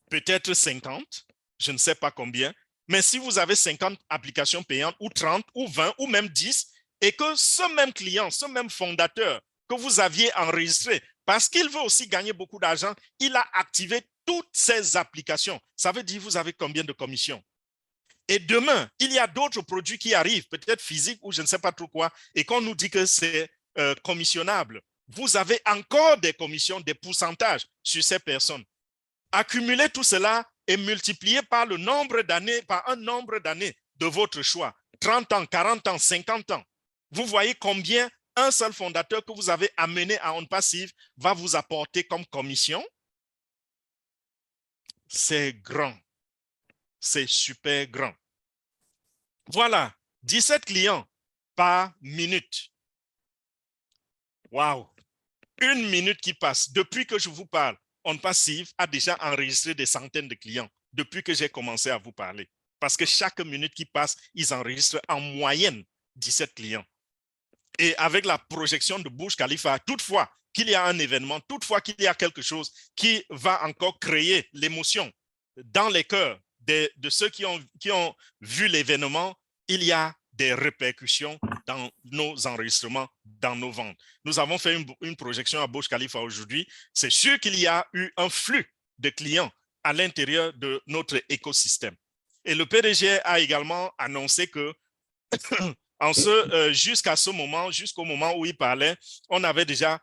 [SPEAKER 1] Peut-être 50, je ne sais pas combien. Mais si vous avez 50 applications payantes, ou 30, ou 20, ou même 10, et que ce même client, ce même fondateur que vous aviez enregistré, parce qu'il veut aussi gagner beaucoup d'argent, il a activé toutes ces applications. Ça veut dire vous avez combien de commissions? Et demain, il y a d'autres produits qui arrivent, peut-être physiques ou je ne sais pas trop quoi, et qu'on nous dit que c'est commissionnable. Vous avez encore des commissions, des pourcentages sur ces personnes. Accumulez tout cela et multipliez par le nombre d'années, par un nombre d'années de votre choix. 30 ans, 40 ans, 50 ans. Vous voyez combien un seul fondateur que vous avez amené à On Passive va vous apporter comme commission? C'est grand. C'est super grand. Voilà, 17 clients par minute. Waouh! Une minute qui passe. Depuis que je vous parle, On Passive a déjà enregistré des centaines de clients depuis que j'ai commencé à vous parler. Parce que chaque minute qui passe, ils enregistrent en moyenne 17 clients. Et avec la projection de Burj Khalifa, toutefois qu'il y a un événement, toutefois qu'il y a quelque chose qui va encore créer l'émotion dans les cœurs de ceux qui ont vu l'événement, il y a des répercussions dans nos enregistrements, dans nos ventes. Nous avons fait une projection à Burj Khalifa aujourd'hui. C'est sûr qu'il y a eu un flux de clients à l'intérieur de notre écosystème. Et le PDG a également annoncé que jusqu'à ce moment, jusqu'au moment où il parlait, on avait déjà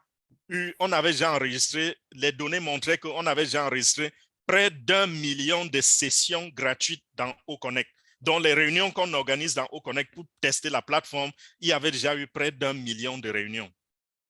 [SPEAKER 1] enregistré, les données montraient qu'on avait déjà enregistré près d'1 million de sessions gratuites dans OConnect. Dans les réunions qu'on organise dans OConnect pour tester la plateforme, il y avait déjà eu près d'1 million de réunions.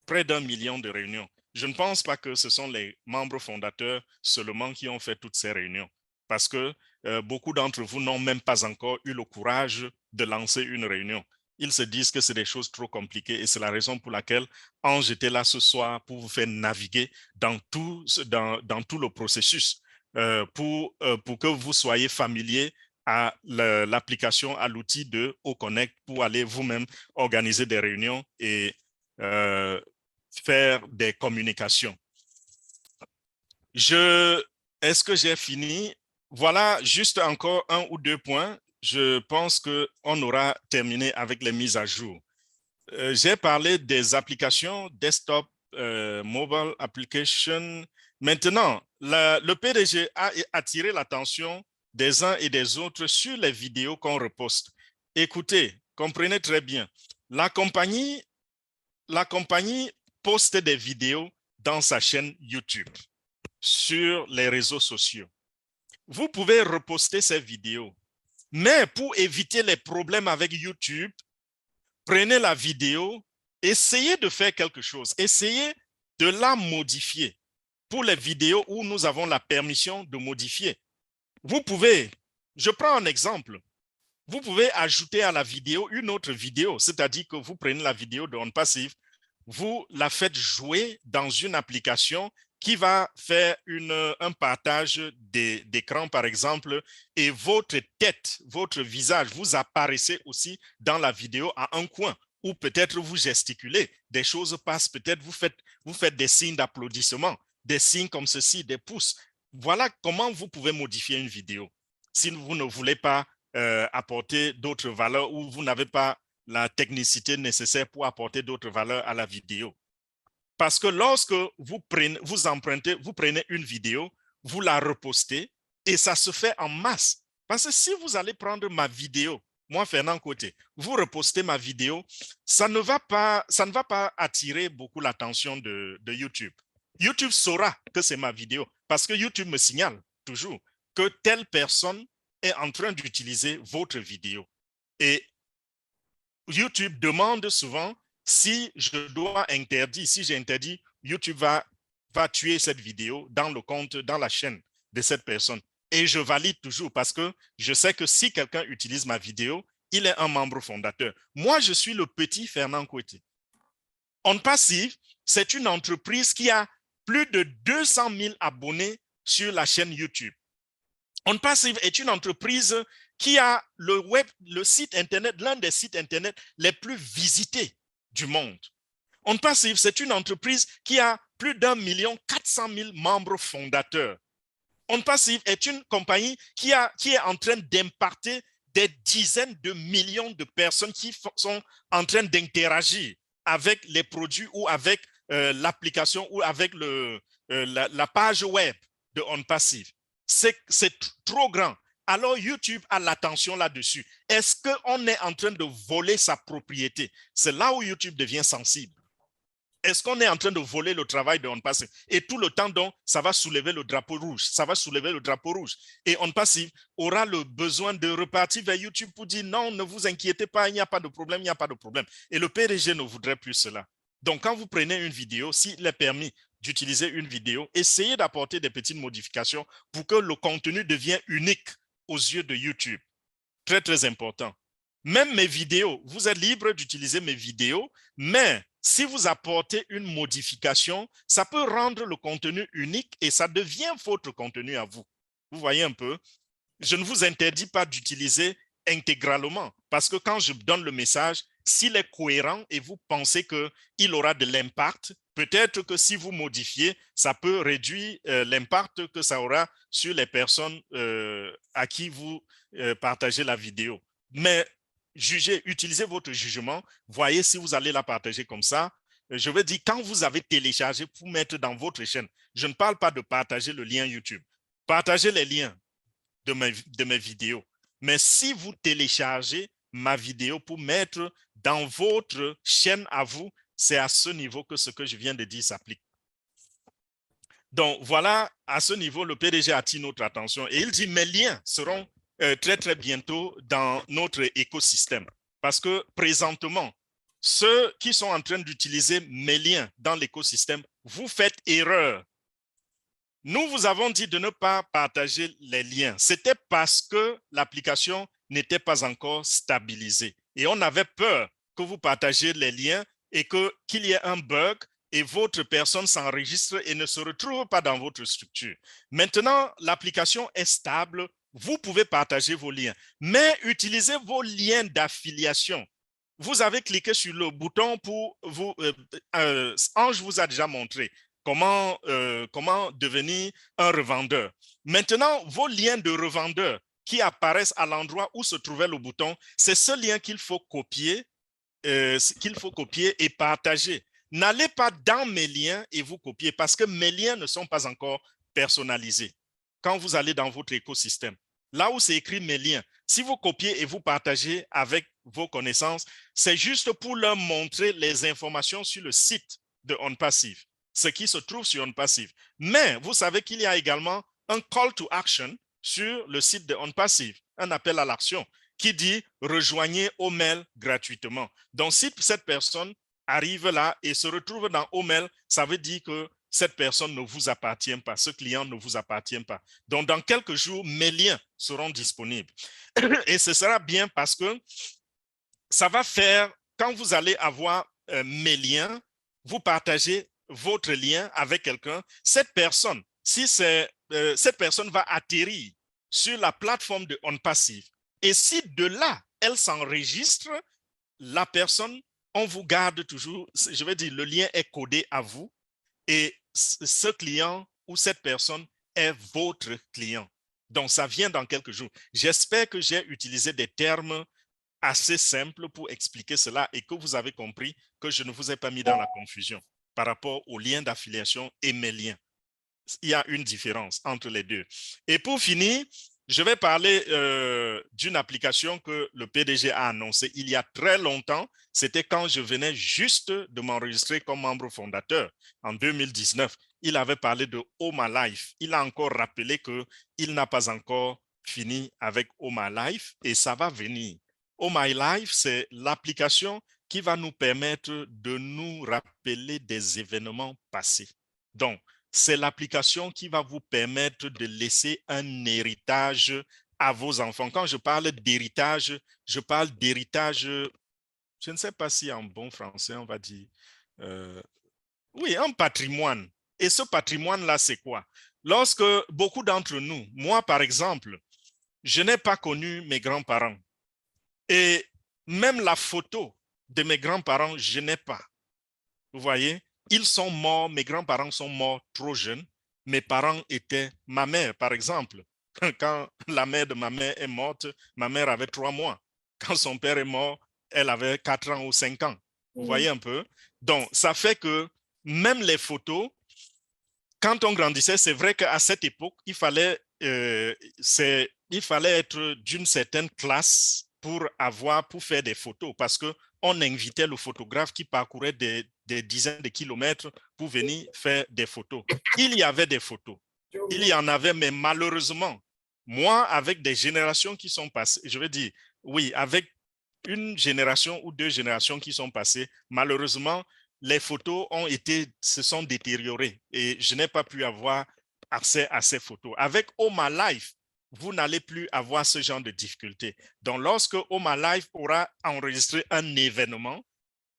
[SPEAKER 1] Près d'1 million de réunions. Je ne pense pas que ce sont les membres fondateurs seulement qui ont fait toutes ces réunions, parce que beaucoup d'entre vous n'ont même pas encore eu le courage de lancer une réunion. Ils se disent que c'est des choses trop compliquées et c'est la raison pour laquelle Ange était là ce soir pour vous faire naviguer dans tout le processus pour que vous soyez familier à l'application, à l'outil de OConnect pour aller vous-même organiser des réunions et faire des communications. Est-ce que j'ai fini? Voilà, juste encore 1 ou 2 points. Je pense qu'on aura terminé avec les mises à jour. J'ai parlé des applications desktop, mobile application. Maintenant, le PDG a attiré l'attention des uns et des autres sur les vidéos qu'on reposte. Écoutez, comprenez très bien. La compagnie poste des vidéos dans sa chaîne YouTube, sur les réseaux sociaux. Vous pouvez reposter ces vidéos. Mais pour éviter les problèmes avec YouTube, prenez la vidéo, essayez de faire quelque chose, essayez de la modifier. Pour les vidéos où nous avons la permission de modifier, vous pouvez, je prends un exemple, Vous pouvez ajouter à la vidéo une autre vidéo, c'est-à-dire que vous prenez la vidéo de OnPassive, vous la faites jouer dans une application qui va faire un partage d'écran, par exemple, et votre tête, votre visage, vous apparaissez aussi dans la vidéo à un coin, ou peut-être vous gesticulez, des choses passent, peut-être vous faites des signes d'applaudissement, des signes comme ceci, des pouces. Voilà comment vous pouvez modifier une vidéo. Si vous ne voulez pas apporter d'autres valeurs ou vous n'avez pas la technicité nécessaire pour apporter d'autres valeurs à la vidéo. Parce que lorsque vous prenez une vidéo, vous la repostez et ça se fait en masse. Parce que si vous allez prendre ma vidéo, moi, Fernand Côté, vous repostez ma vidéo, ça ne va pas attirer beaucoup l'attention de YouTube. YouTube saura que c'est ma vidéo parce que YouTube me signale toujours que telle personne est en train d'utiliser votre vidéo. Et YouTube demande souvent si je dois interdire, si j'interdis, YouTube va tuer cette vidéo dans le compte, dans la chaîne de cette personne. Et je valide toujours parce que je sais que si quelqu'un utilise ma vidéo, il est un membre fondateur. Moi, je suis le petit Fernand Côté. OnPassive, c'est une entreprise qui a plus de 200 000 abonnés sur la chaîne YouTube. OnPassive est une entreprise qui a le site Internet, l'un des sites Internet les plus visités du monde. OnPassive, c'est une entreprise qui a plus d'1,4 million membres fondateurs. OnPassive est une compagnie qui est en train d'impacter des dizaines de millions de personnes qui sont en train d'interagir avec les produits ou avec l'application ou avec la page web de OnPassive. C'est trop grand. Alors YouTube a l'attention là-dessus. Est-ce qu'on est en train de voler sa propriété? C'est là où YouTube devient sensible. Est-ce qu'on est en train de voler le travail de OnPassive? Et tout le temps, donc, ça va soulever le drapeau rouge. Ça va soulever le drapeau rouge. Et OnPassive aura le besoin de repartir vers YouTube pour dire non, ne vous inquiétez pas, il n'y a pas de problème, il n'y a pas de problème. Et le PDG ne voudrait plus cela. Donc, quand vous prenez une vidéo, s'il est permis d'utiliser une vidéo, essayez d'apporter des petites modifications pour que le contenu devienne unique aux yeux de YouTube. Très, très important. Même mes vidéos, vous êtes libre d'utiliser mes vidéos, mais si vous apportez une modification, ça peut rendre le contenu unique et ça devient votre contenu à vous. Vous voyez un peu? Je ne vous interdis pas d'utiliser intégralement parce que quand je donne le message, s'il est cohérent et vous pensez qu'il aura de l'impact, peut-être que si vous modifiez, ça peut réduire l'impact que ça aura sur les personnes à qui vous partagez la vidéo. Mais utilisez votre jugement, voyez si vous allez la partager comme ça. Je veux dire, quand vous avez téléchargé pour mettre dans votre chaîne, je ne parle pas de partager le lien YouTube. Partagez les liens de mes vidéos. Mais si vous téléchargez ma vidéo pour mettre dans votre chaîne à vous, c'est à ce niveau que ce que je viens de dire s'applique. Donc, voilà, à ce niveau, le PDG attire notre attention et il dit mes liens seront très, très bientôt dans notre écosystème. Parce que présentement, ceux qui sont en train d'utiliser mes liens dans l'écosystème, vous faites erreur. Nous vous avons dit de ne pas partager les liens. C'était parce que l'application n'était pas encore stabilisée. Et on avait peur que vous partagiez les liens et qu'il y ait un bug et votre personne s'enregistre et ne se retrouve pas dans votre structure. Maintenant, l'application est stable. Vous pouvez partager vos liens, mais utilisez vos liens d'affiliation. Vous avez cliqué sur le bouton pour vous. Ange vous a déjà montré comment devenir un revendeur. Maintenant, vos liens de revendeur qui apparaissent à l'endroit où se trouvait le bouton, c'est ce lien qu'il faut copier et partager. N'allez pas dans mes liens et vous copiez parce que mes liens ne sont pas encore personnalisés. Quand vous allez dans votre écosystème, là où c'est écrit mes liens, si vous copiez et vous partagez avec vos connaissances, c'est juste pour leur montrer les informations sur le site de OnPassive, ce qui se trouve sur OnPassive. Mais vous savez qu'il y a également un call to action sur le site de OnPassive, un appel à l'action qui dit rejoignez Omail gratuitement. Donc, si cette personne arrive là et se retrouve dans Omail, ça veut dire que cette personne ne vous appartient pas, ce client ne vous appartient pas. Donc, dans quelques jours, mes liens seront disponibles. Et ce sera bien parce que ça va faire, quand vous allez avoir mes liens, vous partagez votre lien avec quelqu'un, cette personne, si cette personne va atterrir sur la plateforme de OnPassive, et si de là, elle s'enregistre, la personne, on vous garde toujours, je vais dire, le lien est codé à vous, et ce client ou cette personne est votre client. Donc, ça vient dans quelques jours. J'espère que j'ai utilisé des termes assez simples pour expliquer cela et que vous avez compris que je ne vous ai pas mis dans la confusion par rapport aux liens d'affiliation et mes liens. Il y a une différence entre les deux. Et pour finir, je vais parler d'une application que le PDG a annoncée il y a très longtemps. C'était quand je venais juste de m'enregistrer comme membre fondateur en 2019. Il avait parlé de Oh My Life. Il a encore rappelé qu'il n'a pas encore fini avec Oh My Life et ça va venir. Oh My Life, c'est l'application qui va nous permettre de nous rappeler des événements passés. Donc, c'est l'application qui va vous permettre de laisser un héritage à vos enfants. Quand je parle d'héritage, je parle d'héritage, je ne sais pas si en bon français on va dire, oui, un patrimoine. Et ce patrimoine-là, c'est quoi? Lorsque beaucoup d'entre nous, moi par exemple, je n'ai pas connu mes grands-parents. Et même la photo de mes grands-parents, je n'ai pas. Vous voyez? Ils sont morts, mes grands-parents sont morts trop jeunes. Mes parents étaient, ma mère par exemple, quand la mère de ma mère est morte, ma mère avait 3 mois. Quand son père est mort, elle avait 4 ans ou 5 ans. Vous voyez un peu? Donc, ça fait que même les photos, quand on grandissait, c'est vrai qu'à cette époque, il fallait être d'une certaine classe pour faire des photos parce qu'on invitait le photographe qui parcourait des dizaines de kilomètres pour venir faire des photos. Il y avait des photos. Il y en avait, mais malheureusement, moi, avec des générations qui sont passées, je veux dire, oui, avec une génération ou 2 générations qui sont passées, malheureusement, les photos se sont détériorées et je n'ai pas pu avoir accès à ces photos. Avec Oh My Life, vous n'allez plus avoir ce genre de difficultés. Donc, lorsque Oh My Life aura enregistré un événement,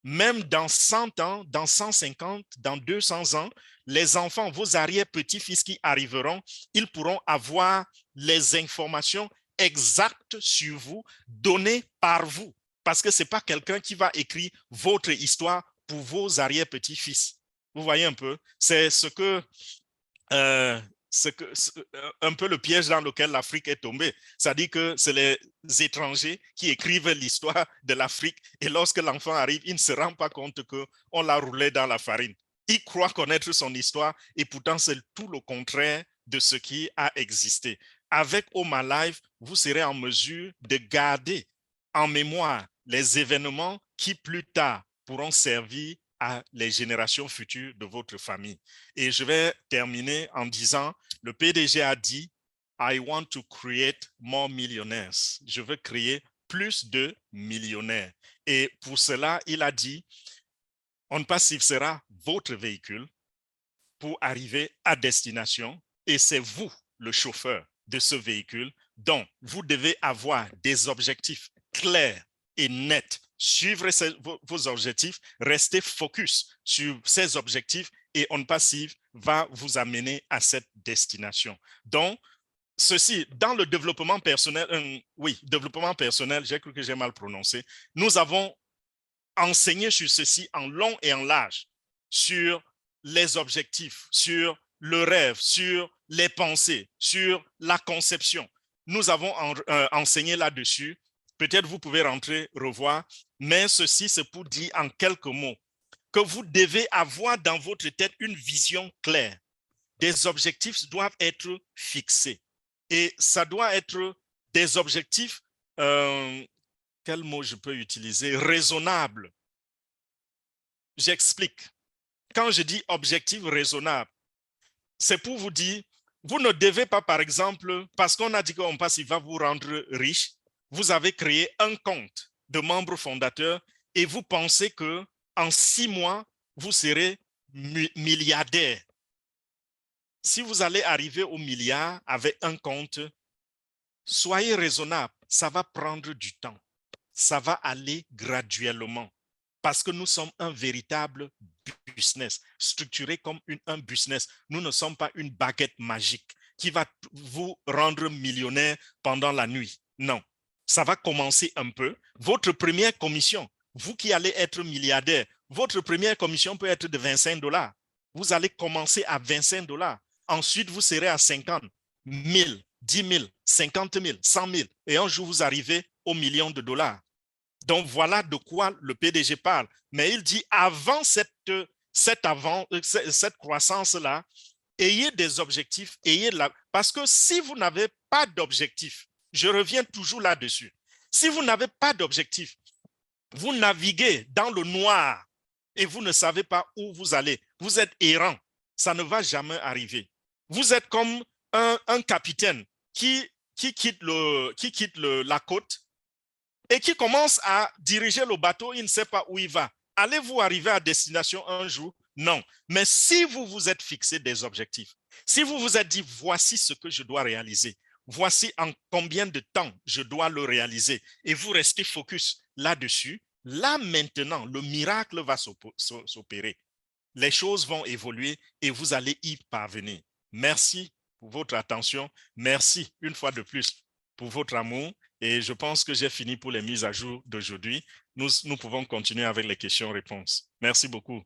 [SPEAKER 1] même dans 100 ans, dans 150, dans 200 ans, les enfants, vos arrière-petits-fils qui arriveront, ils pourront avoir les informations exactes sur vous, données par vous. Parce que ce n'est pas quelqu'un qui va écrire votre histoire pour vos arrière-petits-fils. Vous voyez un peu? C'est un peu le piège dans lequel l'Afrique est tombée. C'est-à-dire que c'est les étrangers qui écrivent l'histoire de l'Afrique et lorsque l'enfant arrive, il ne se rend pas compte qu'on l'a roulé dans la farine. Il croit connaître son histoire et pourtant c'est tout le contraire de ce qui a existé. Avec Oh My Life, vous serez en mesure de garder en mémoire les événements qui plus tard pourront servir à les générations futures de votre famille. Et je vais terminer en disant, le PDG a dit, I want to create more millionaires. Je veux créer plus de millionnaires. Et pour cela, il a dit, OnPassive sera votre véhicule pour arriver à destination et c'est vous, le chauffeur de ce véhicule. Donc, vous devez avoir des objectifs clairs et nets. Suivre vos objectifs, restez focus sur ces objectifs et OnPassive va vous amener à cette destination. Donc, ceci, dans le développement personnel, développement personnel, j'ai cru que j'ai mal prononcé, nous avons enseigné sur ceci en long et en large, sur les objectifs, sur le rêve, sur les pensées, sur la conception. Nous avons enseigné là-dessus. Peut-être vous pouvez rentrer, revoir, mais ceci, c'est pour dire en quelques mots que vous devez avoir dans votre tête une vision claire. Des objectifs doivent être fixés. Et ça doit être des objectifs, quel mot je peux utiliser, raisonnables. J'explique. Quand je dis objectif raisonnable, c'est pour vous dire, vous ne devez pas, par exemple, parce qu'on a dit qu'on passe, il va vous rendre riche, vous avez créé un compte de membre fondateur et vous pensez que en 6 mois, vous serez milliardaire. Si vous allez arriver au milliard avec un compte, soyez raisonnable, ça va prendre du temps. Ça va aller graduellement parce que nous sommes un véritable business, structuré comme un business. Nous ne sommes pas une baguette magique qui va vous rendre millionnaire pendant la nuit. Non, ça va commencer un peu. Votre première commission, vous qui allez être milliardaire, votre première commission peut être de 25 $. Vous allez commencer à 25 $. Ensuite, vous serez à 50, 1000, 10 000, 50 000, 100 000. Et un jour, vous arrivez aux millions de dollars. Donc, voilà de quoi le PDG parle. Mais il dit, avant cette croissance-là, ayez des objectifs, parce que si vous n'avez pas d'objectif, je reviens toujours là-dessus. Si vous n'avez pas d'objectif, vous naviguez dans le noir et vous ne savez pas où vous allez. Vous êtes errant. Ça ne va jamais arriver. Vous êtes comme un capitaine qui quitte la côte et qui commence à diriger le bateau. Il ne sait pas où il va. Allez-vous arriver à destination un jour? Non. Mais si vous vous êtes fixé des objectifs, si vous vous êtes dit, voici ce que je dois réaliser, voici en combien de temps je dois le réaliser, et vous restez focus là-dessus, là maintenant, le miracle va s'opérer. Les choses vont évoluer et vous allez y parvenir. Merci pour votre attention. Merci une fois de plus pour votre amour. Et je pense que j'ai fini pour les mises à jour d'aujourd'hui. Nous pouvons continuer avec les questions-réponses. Merci beaucoup.